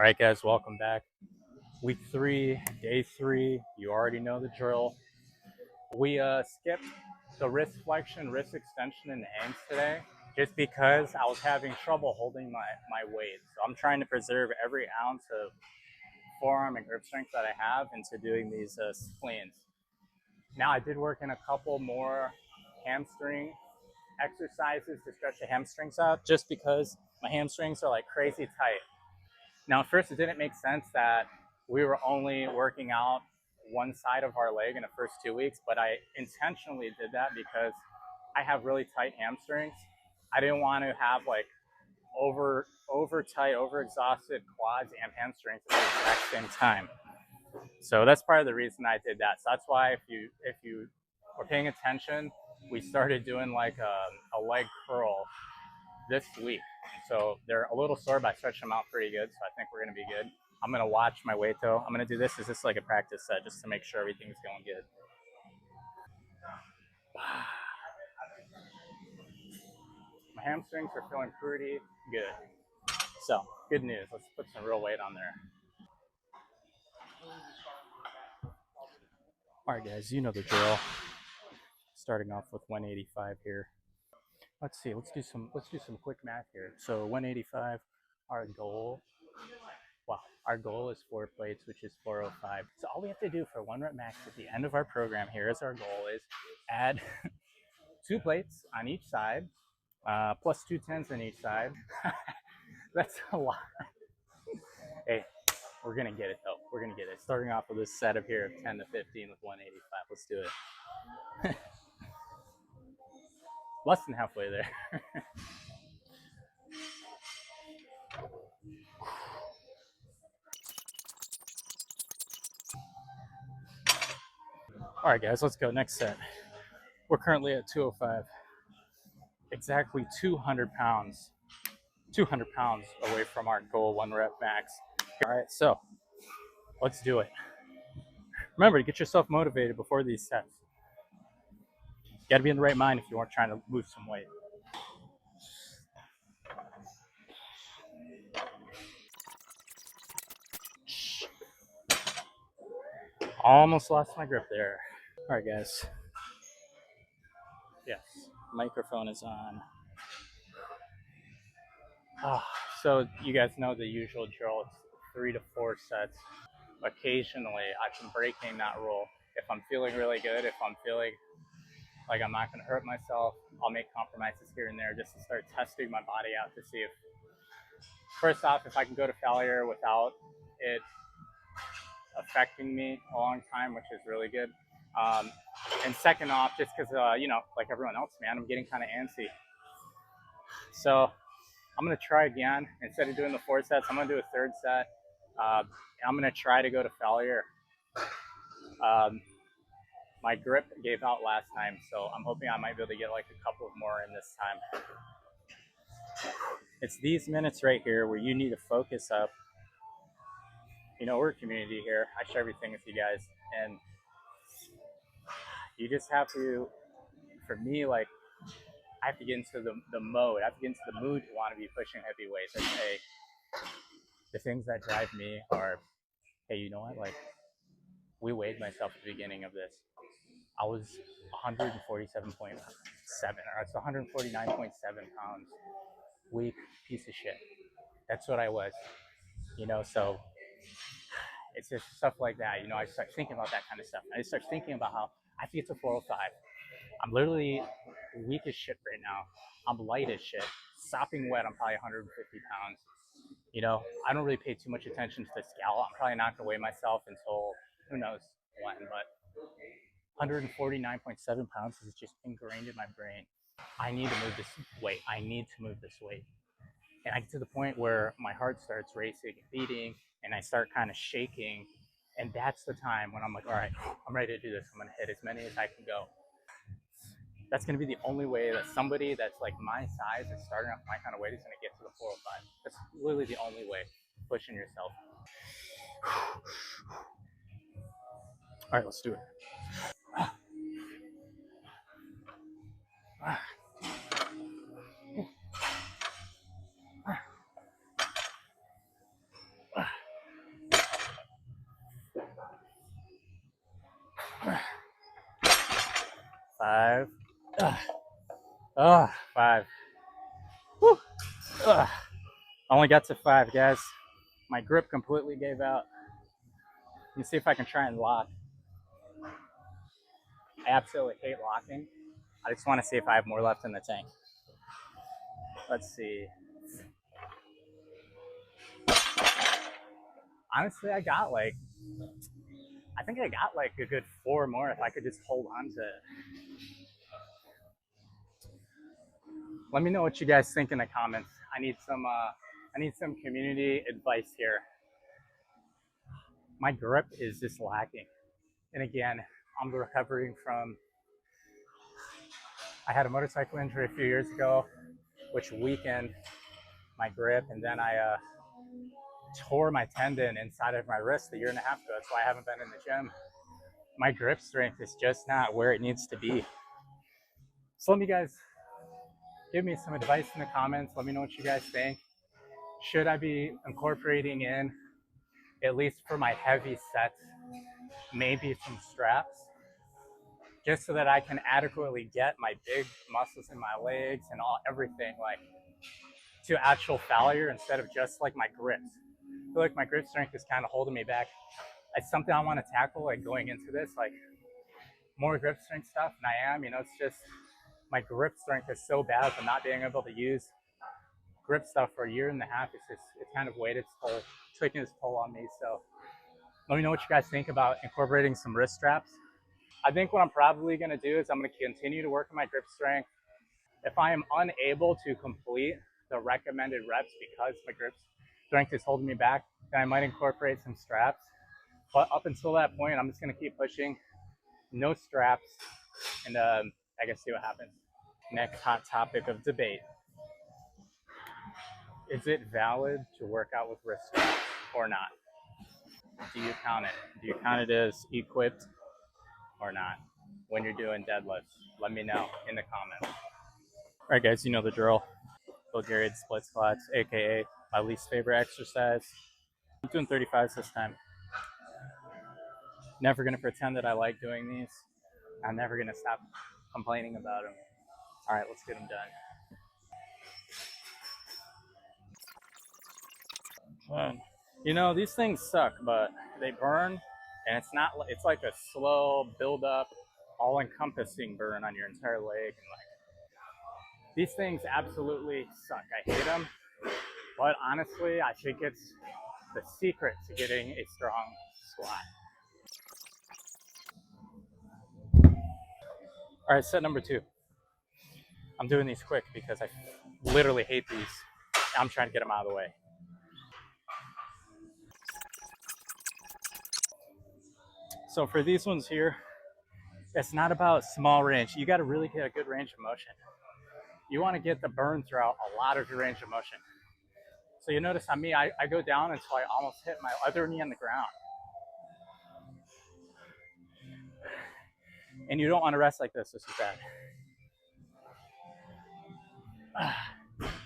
right, guys, welcome back. Week 3, day 3. You already know the drill. We skipped the wrist flexion, wrist extension, and hangs today just because I was having trouble holding my weight. So I'm trying to preserve every ounce of forearm and grip strength that I have into doing these spleens. Now, I did work in a couple more hamstring exercises to stretch the hamstrings out just because my hamstrings are like crazy tight. Now, at first, it didn't make sense that we were only working out one side of our leg in the first 2 weeks, but I intentionally did that because I have really tight hamstrings. I didn't want to have like over tight, over exhausted quads and hamstrings at the exact same time. So that's part of the reason I did that. So that's why if you were paying attention, we started doing like a leg curl this week. So they're a little sore, but I stretched them out pretty good. So I think we're going to be good. I'm going to watch my weight though. I'm going to do this as just like a practice set just to make sure everything's going good. My hamstrings are feeling pretty good. So good news. Let's put some real weight on there. All right, guys, you know the drill. Starting off with 185 here. Let's see. Let's do some quick math here. So 185, our goal. Wow, our goal is 4 plates, which is 405. So all we have to do for 1 rep max at the end of our program here is our goal is add 2 plates on each side, plus 2 tens on each side. That's a lot. Hey, we're gonna get it though. We're gonna get it. Starting off with this setup here of 10 to 15 with 185. Let's do it. Less than halfway there. All right, guys, let's go. Next set. We're currently at 205. Exactly 200 pounds. 200 pounds away from our goal 1 rep max. All right, so let's do it. Remember to get yourself motivated before these sets. You got to be in the right mind if you aren't trying to lose some weight. Almost lost my grip there. All right, guys. Yes, microphone is on. So you guys know the usual drill. It's 3 to 4 sets. Occasionally, I've been breaking that rule. If I'm feeling really good, if I'm feeling like I'm not going to hurt myself, I'll make compromises here and there just to start testing my body out to see if, first off, if I can go to failure without it affecting me a long time, which is really good. And second off, just because, like everyone else, man, I'm getting kind of antsy. So I'm going to try again. Instead of doing the 4 sets, I'm going to do a 3rd set. I'm going to try to go to failure. My grip gave out last time, so I'm hoping I might be able to get like a couple more in this time. It's these minutes right here where you need to focus up. You know, we're a community here. I share everything with you guys, and you just have to, for me, like, I have to get into the mode. I have to get into the mood to want to be pushing heavy weights. Like, hey, the things that drive me are, hey, you know what? Like, we weighed myself at the beginning of this. I was 147.7, or it's 149.7 pounds. Weak piece of shit. That's what I was. You know, so it's just stuff like that. You know, I start thinking about that kind of stuff. I start thinking about how I have to get to 405. I'm literally weak as shit right now. I'm light as shit. Sopping wet, I'm probably 150 pounds. You know, I don't really pay too much attention to the scale. I'm probably not going to weigh myself until who knows when, but 149.7 pounds is just ingrained in my brain. I need to move this weight. I need to move this weight. And I get to the point where my heart starts racing and beating, and I start kind of shaking. And that's the time when I'm like, all right, I'm ready to do this. I'm going to hit as many as I can go. That's going to be the only way that somebody that's like my size is starting off my kind of weight is going to get to the 405. That's literally the only way, pushing yourself. All right, let's do it. 5. Oh, 5. Woo. Ugh. Only got to 5, guys. My grip completely gave out. Let me see if I can try and lock. I absolutely hate locking. I just want to see if I have more left in the tank. Let's see. Honestly, I think I got like a good 4 more if I could just hold on to it. Let me know what you guys think in the comments. I need some community advice here. My grip is just lacking. And again, I'm recovering from, I had a motorcycle injury a few years ago, which weakened my grip, and then I tore my tendon inside of my wrist a year and a half ago. That's why I haven't been in the gym. My grip strength is just not where it needs to be. So let me guys give me some advice in the comments. Let me know what you guys think. Should I be incorporating in, at least for my heavy sets, maybe some straps, just so that I can adequately get my big muscles in my legs and everything like to actual failure instead of just like my grips. I feel like my grip strength is kind of holding me back. It's something I want to tackle, like going into this, like more grip strength stuff. And I am, it's just my grip strength is so bad from not being able to use grip stuff for a year and a half. It's kind of weighted its toll, taking its toll on me. So let me know what you guys think about incorporating some wrist straps. I think what I'm probably going to do is I'm going to continue to work on my grip strength. If I am unable to complete the recommended reps because my grip strength is holding me back, then I might incorporate some straps. But up until that point, I'm just going to keep pushing, no straps, and I guess see what happens. Next hot topic of debate. Is it valid to work out with wrist straps or not? Do you count it? Do you count it as equipped or not when you're doing deadlifts? Let me know in the comments. All right, guys, you know the drill. Bulgarian split squats, aka my least favorite exercise. I'm doing 35s this time. Never gonna pretend that I like doing these. I'm never gonna stop complaining about them. All right, let's get them done. These things suck, but they burn, and it's like a slow build up, all encompassing burn on your entire leg. And like, these things absolutely suck. I hate them, but honestly, I think it's the secret to getting a strong squat. All right, set number 2. I'm doing these quick because I literally hate these. I'm trying to get them out of the way. So for these ones here, it's not about small range. You got to really get a good range of motion. You want to get the burn throughout a lot of your range of motion. So you notice on me, I go down until I almost hit my other knee on the ground. And you don't want to rest like this. This is bad.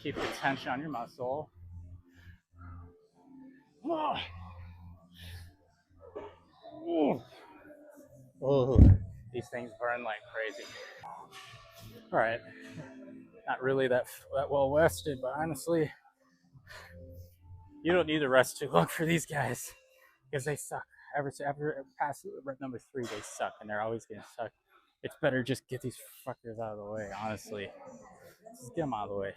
Keep the tension on your muscle. Oh, these things burn like crazy. All right, not really that well rested, but honestly, you don't need to rest too long for these guys because they suck. Ever past rep number 3, they suck, and they're always gonna suck. It's better just get these fuckers out of the way. Honestly, just get them out of the way.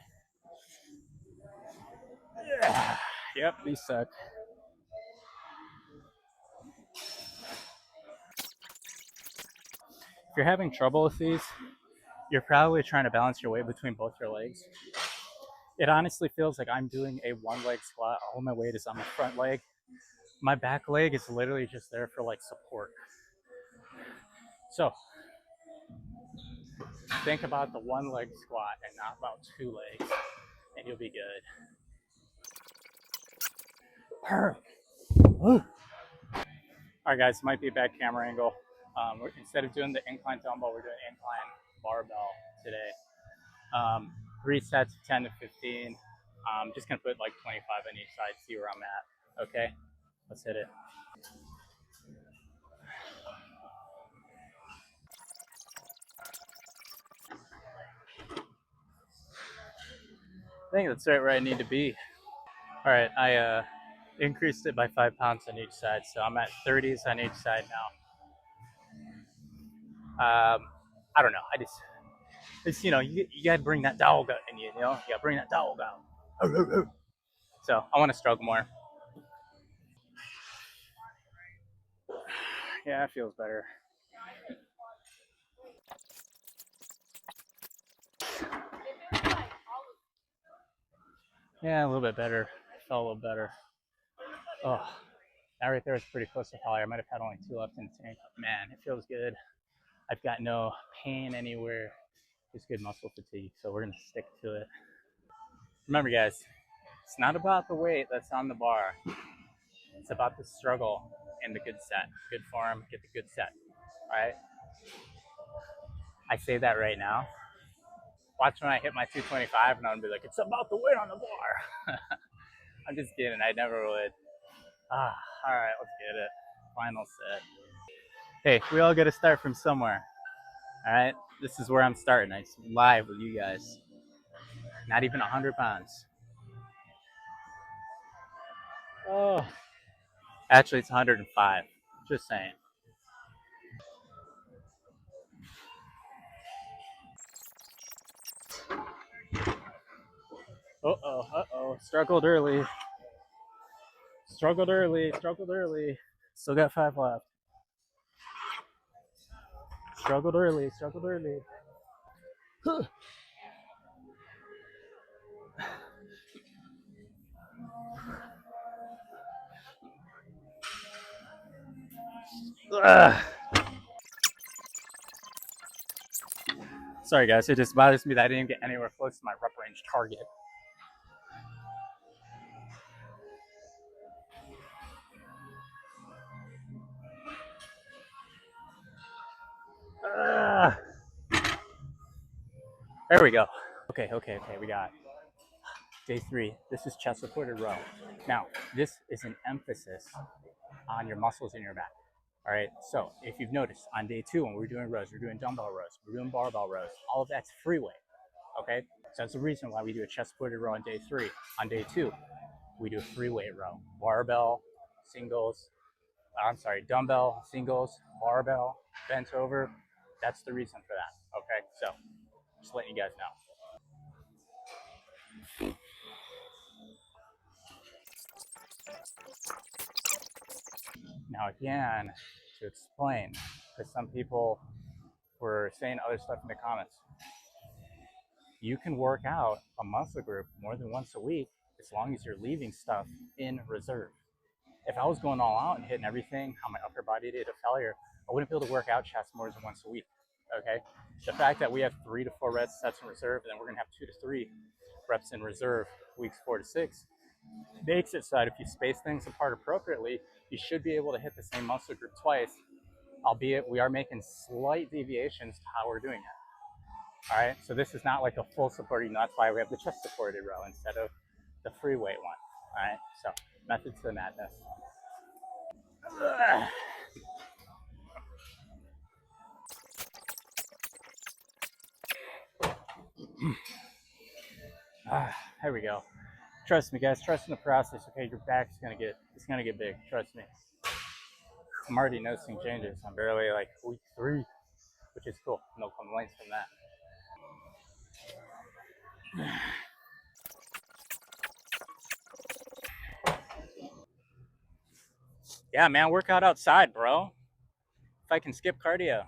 Yeah. Yep, these suck. If you're having trouble with these, you're probably trying to balance your weight between both your legs. It honestly feels like I'm doing a 1-leg squat. All my weight is on my front leg. My back leg is literally just there for like support. So think about the 1-leg squat and not about 2 legs, and you'll be good. All right, guys, might be a bad camera angle. Instead of doing the incline dumbbell, we're doing incline barbell today. 3 sets, 10 to 15. I'm just gonna put like 25 on each side, see where I'm at. Okay, let's hit it. think that's right where I need to be. All right, I increased it by 5 pounds on each side, so I'm at 30s on each side now. I don't know. It's you gotta bring that dog out in you. You gotta bring that dog out. So I want to struggle more. Yeah, it feels better. Yeah, a little bit better. Felt a little better. Oh, that right there is pretty close to failure. I might have had only 2 left in the tank. Man, it feels good. I've got no pain anywhere. Just good muscle fatigue. So we're gonna stick to it. Remember, guys, it's not about the weight that's on the bar. It's about the struggle and the good set. Good form, get the good set. All right. I say that right now. Watch when I hit my 225 and I'm gonna be like, it's about the weight on the bar. I'm just kidding. I never would. All right, let's get it. Final set. Hey, we all got to start from somewhere. All right, this is where I'm starting. I'm live with you guys. Not even 100 pounds. Oh, actually, it's 105. Just saying. Uh-oh. Struggled early. Struggled early. Still got 5 left. Struggled early. Ugh. Sorry, guys. It just bothers me that I didn't get anywhere close to my rep range target. There we go. Okay. We got day 3. This is chest supported row. Now, this is an emphasis on your muscles in your back. All right. So if you've noticed on day 2, when we're doing rows, we're doing dumbbell rows, we're doing barbell rows, all of that's free weight. Okay. So that's the reason why we do a chest supported row on day 3. On day 2, we do a free weight row, barbell, singles. Dumbbell, singles, barbell, bent over. That's the reason for that. Okay. So just letting you guys know. Now, again, to explain, because some people were saying other stuff in the comments, you can work out a muscle group more than once a week as long as you're leaving stuff in reserve. If I was going all out and hitting everything on my upper body day to failure, I wouldn't be able to work out chest more than once a week. Okay. The fact that we have 3 to 4 sets in reserve, and then we're going to have 2 to 3 reps in reserve weeks 4 to 6 makes it so that if you space things apart appropriately, you should be able to hit the same muscle group twice, albeit we are making slight deviations to how we're doing it. All right, so this is not like a full supporting. That's why we have the chest supported row instead of the free weight one. All right, so method to the madness. There we go. Trust me, guys. Trust in the process. Okay, your back's gonna get big. Trust me. I'm already noticing changes. I'm barely like week 3, which is cool. No complaints from that. Yeah, man, work out outside, bro. If I can skip cardio.